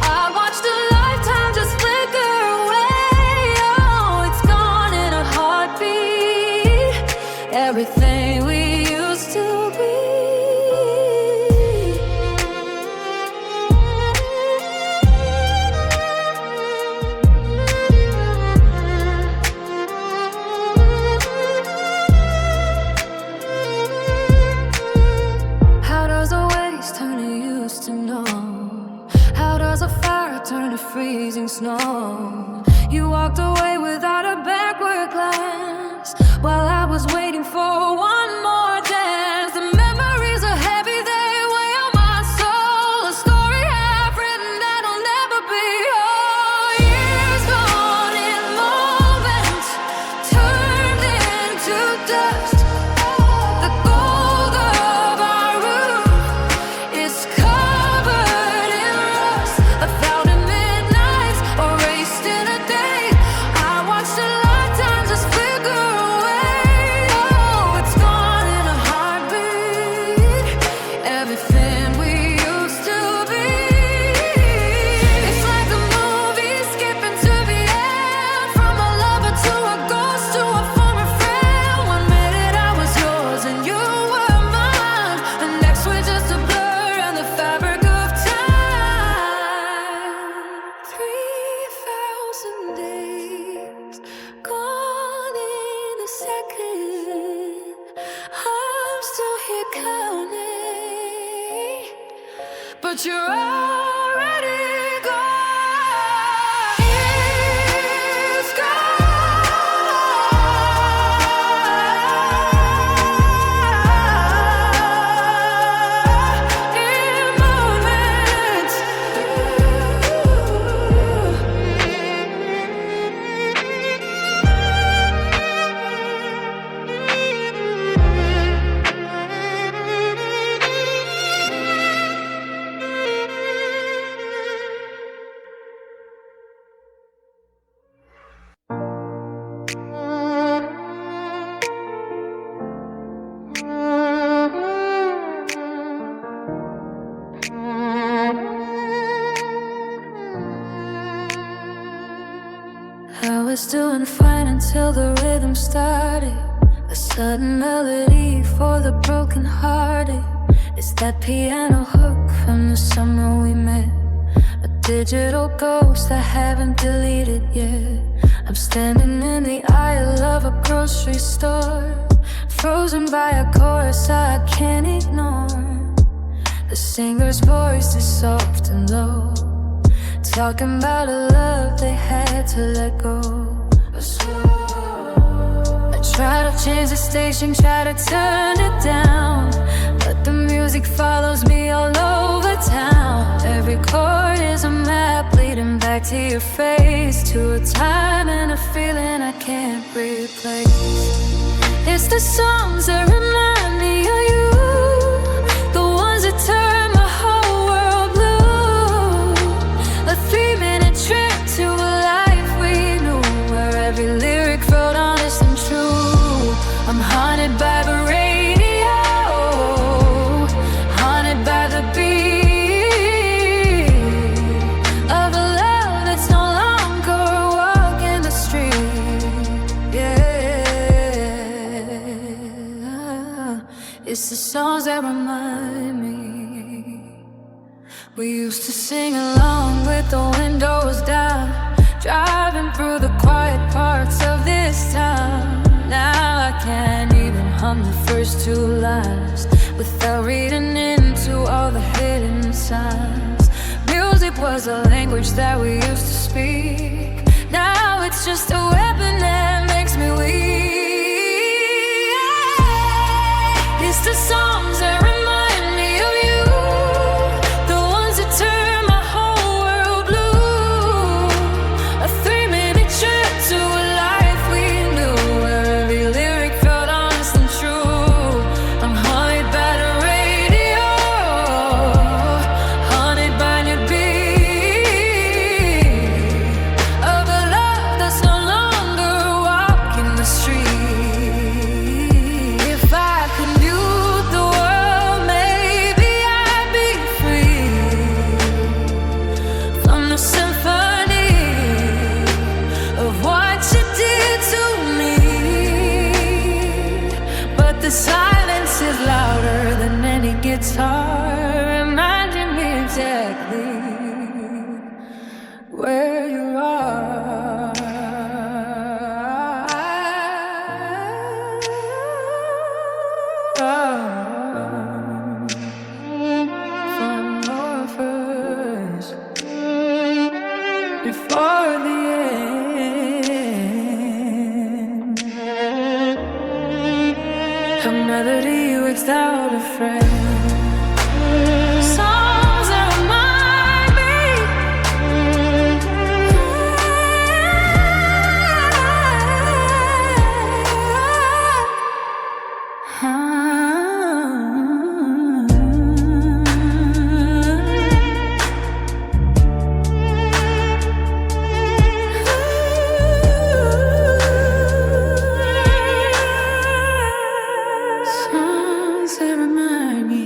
I watched a lifetime just flicker away. Oh, it's gone in a heartbeat. Everything we used to be. How does a waste turn to used to know? How does a fire turn to freezing snow? You walked away without a backward glance, while I was waiting for one more dance. The memories are heavy, they weigh on my soul. A story half written that'll never be whole. Years gone in moments turned into dust. The gold of our roof is covered in rust. 1,000 midnights erased in a day. I watched a lifetime just flicker away. Oh, it's gone in a heartbeat. Everything we used to be. It's like a movie skipping to the end. From a lover to a ghost to a former friend. One minute I was yours and you were mine. The next we're just a blur in the fabric of time. 3,000 days gone in a second. I'm still here counting, but you're already gone. It's gone in moments. I was doing fine until the rhythm started. A sudden melody for the broken-hearted. It's that piano hook from the summer we met. A digital ghost I haven't deleted yet. I'm standing in the aisle of a grocery store, frozen by a chorus I can't ignore. The singer's voice is soft and low, talking about a love they had to let go. I try to change the station, try to turn it down, but the music follows me all over town. Every chord is a map leading back to your face, to a time and a feeling I can't replace. It's the songs that remind me of you, the ones that turn my whole world blue. A 3-minute trip to a life we knew, where every lyric felt honest and true. I'm haunted by the radio, haunted by the beat of a love that's no longer a walk in the street. Yeah, it's the songs that remind me. We used to sing along with the windows down, driving through the quiet parts of this town. Now I can't even hum the first two lines without reading into all the hidden signs. Music was a language that we used to speak. Now it's just a weapon that makes me weak. It's the songs that remind me of you, the ones that turn my whole world blue. A 3-minute trip to a life we knew, where every lyric felt honest and true. I'm haunted by the radio, haunted by your beat of the love that's no longer walking the street. If I could mute the world, maybe I'd be free from the symphony of what you did to me. But the silence is louder than any guitar, reminding me exactly where you are. From orphans before the end, a melody without a friend. Songs that remind me. Songs that remind me.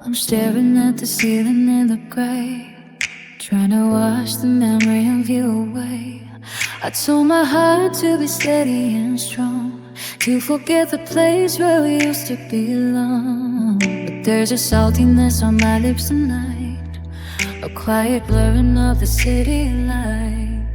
I'm staring at the ceiling in the gray, trying to wash the memory of you away. I told my heart to be steady and strong, to forget the place where we used to belong. But there's a saltiness on my lips tonight, a quiet blurring of the city light.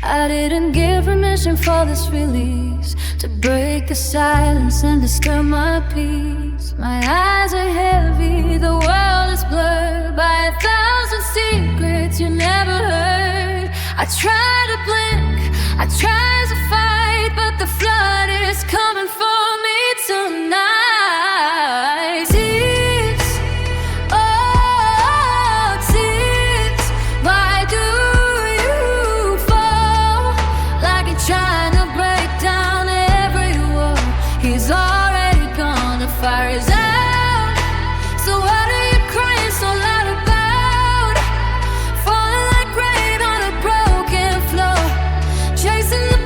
I didn't give permission for this release to break the silence and disturb my peace. My eyes are heavy, the world is blurred by 1,000 secrets you never heard. I try to blink, I try to fight, but the flood is coming for me tonight. Tears, oh tears, why do you fall like you're trying to break down every wall? He's already gone, the fire is out. So what are you crying so loud about? Falling like rain on a broken floor, chasing the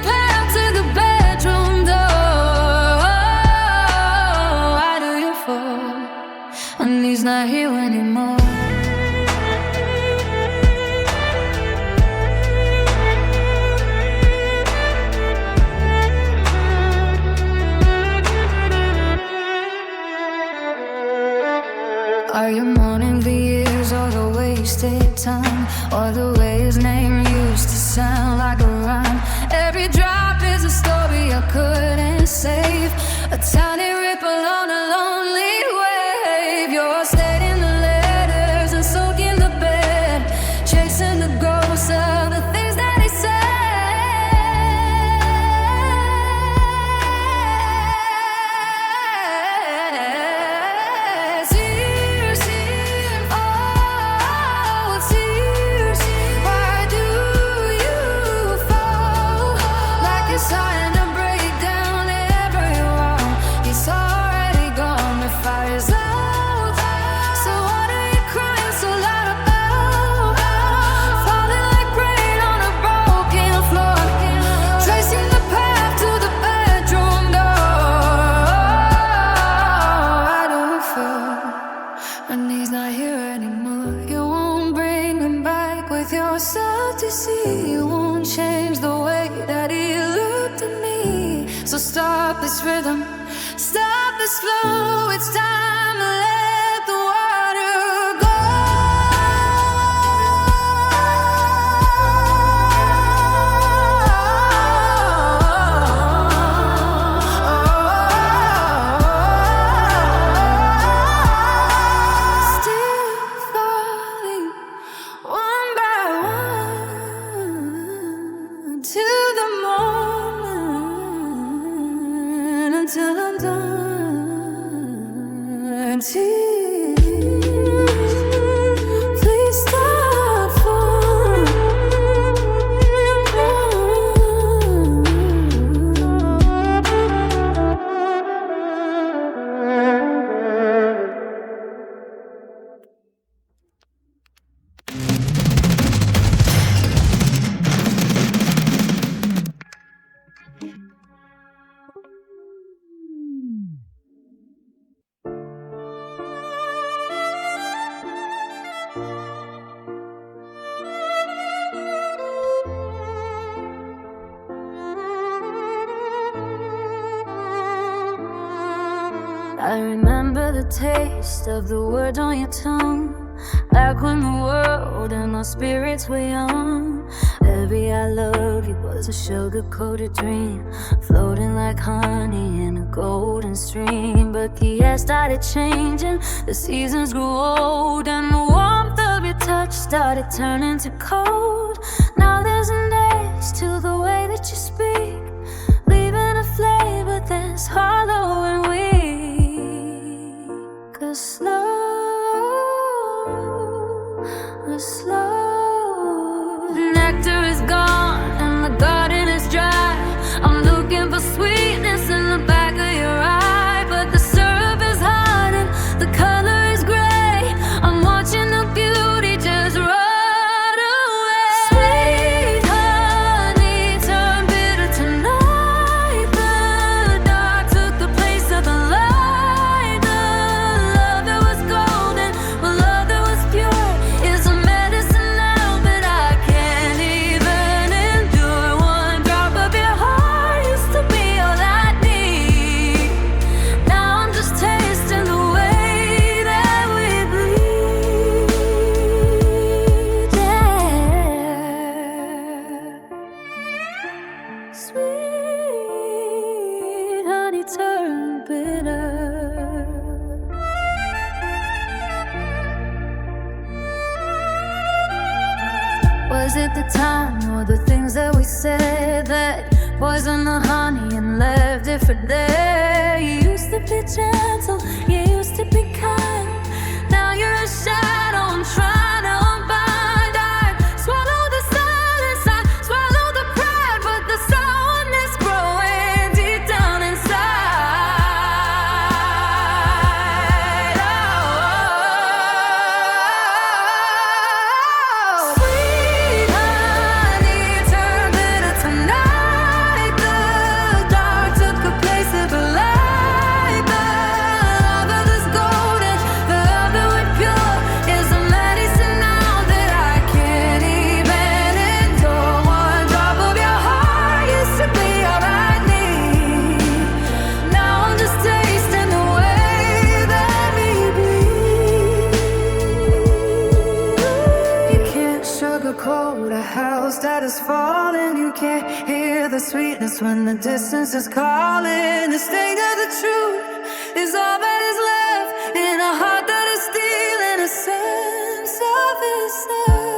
see won't change the way that he looked at me. So stop this rhythm, stop this flow. It's time to let the water go. Till I'm done. Please stop falling. I remember the taste of the words on your tongue, back when the world and our spirits were young. Every I love you was a sugar-coated dream, floating like honey in a golden stream. But the air started changing, the seasons grew old, and the warmth of your touch started turning to cold. Now there's an edge to the way that you speak, leaving a flavor that's hollow and weak. 'Cause slow, nectar is gone and the garden is dry. I'm looking for sweetness in the back of your eye, but the syrup is hot and the color is gray. I'm watching the beauty just run away. Sweet honey turned bitter tonight. The dark took the place of the light. The love that was golden, the love that was pure, is a medicine now, but I can't even endure. One drop of your heart used to be all I need. Now I'm just tasting the way that we bleed. Yeah. Sweet honey turned bitter. Was it the time or the things that we said that poisoned the honey and left it for there? You used to be gentle, you used to be kind. Now you're a shadow, I'm trying to unbind. I swallow the silence, I swallow the pride, but the sourness growing deep down inside. Oh, sweet honey turned bitter tonight. The dark took the place of the light. The love that was golden, the love that was pure, is a medicine now that I can't even endure. One drop of your heart used to be all I need. Now I'm just tasting the way that we bleed. You can't sugarcoat a house that is falling. You can't hear the sweetness when the distance is calling. The sting of the truth is all that is left in a heart that is stealing a sense of itself.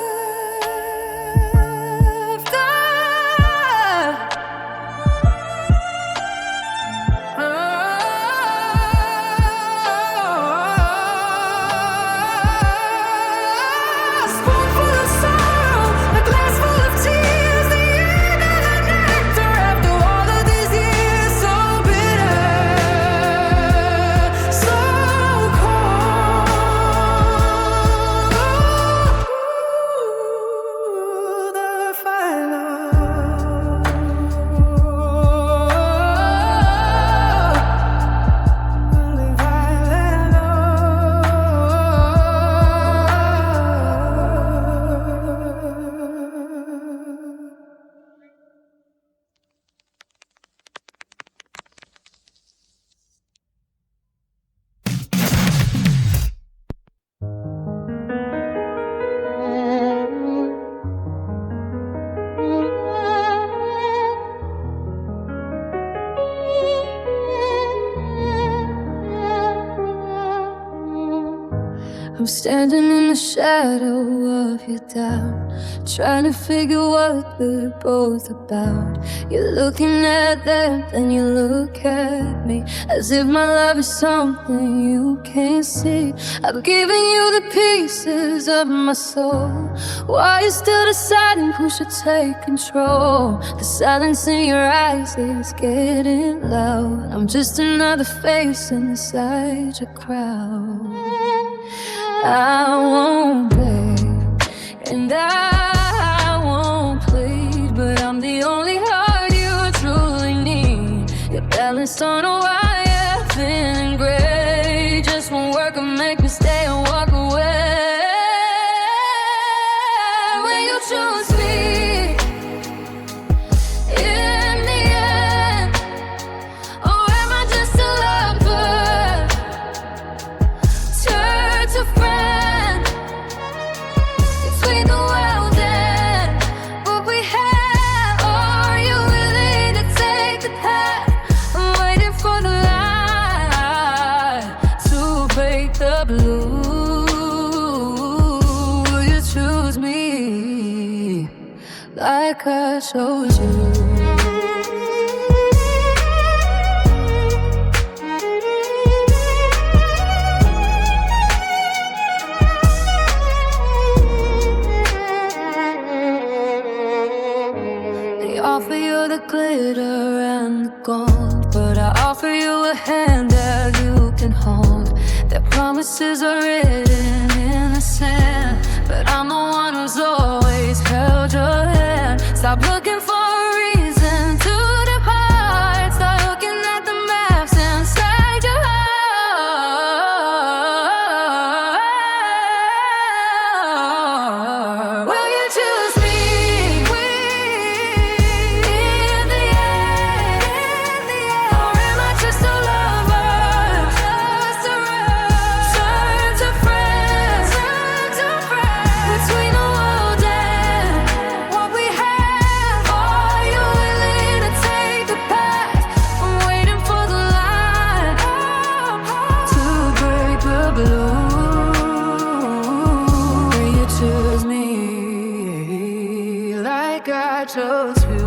A spoonful of sorrow, a glass full of tears, the end of the nectar after all of these years, so bitter. I'm standing in the shadow of your doubt, trying to figure what we're both about. You're looking at them, then you look at me, as if my love is something you can't see. I've given you the pieces of my soul. Why you still deciding who should take control? The silence in your eyes is getting loud. I'm just another face inside your crowd. I won't beg, and I won't plead, but I'm the only heart you truly need. You're balanced on a wire, feeling great. Just won't work and make me stay and walk away. Will you choose me in the end, or am I just a lover, turn to friend, between the world and what we have? Are you willing to take the path? I'm waiting for the light to break the blue. Will you choose me like I chose you? They offer you the glitter and the gold, but I offer you a hand that you can hold. Their promises are written in the sand, but I'm the one who's always held your hand. Stop looking for a reason to depart. Start looking at the maps inside your heart. Will you choose me in the end, or am I just a lover, just a turn to friends, between the world and what we have? Are you willing to take the path? I'm waiting for the light to break the blue. Will you choose me like I chose you?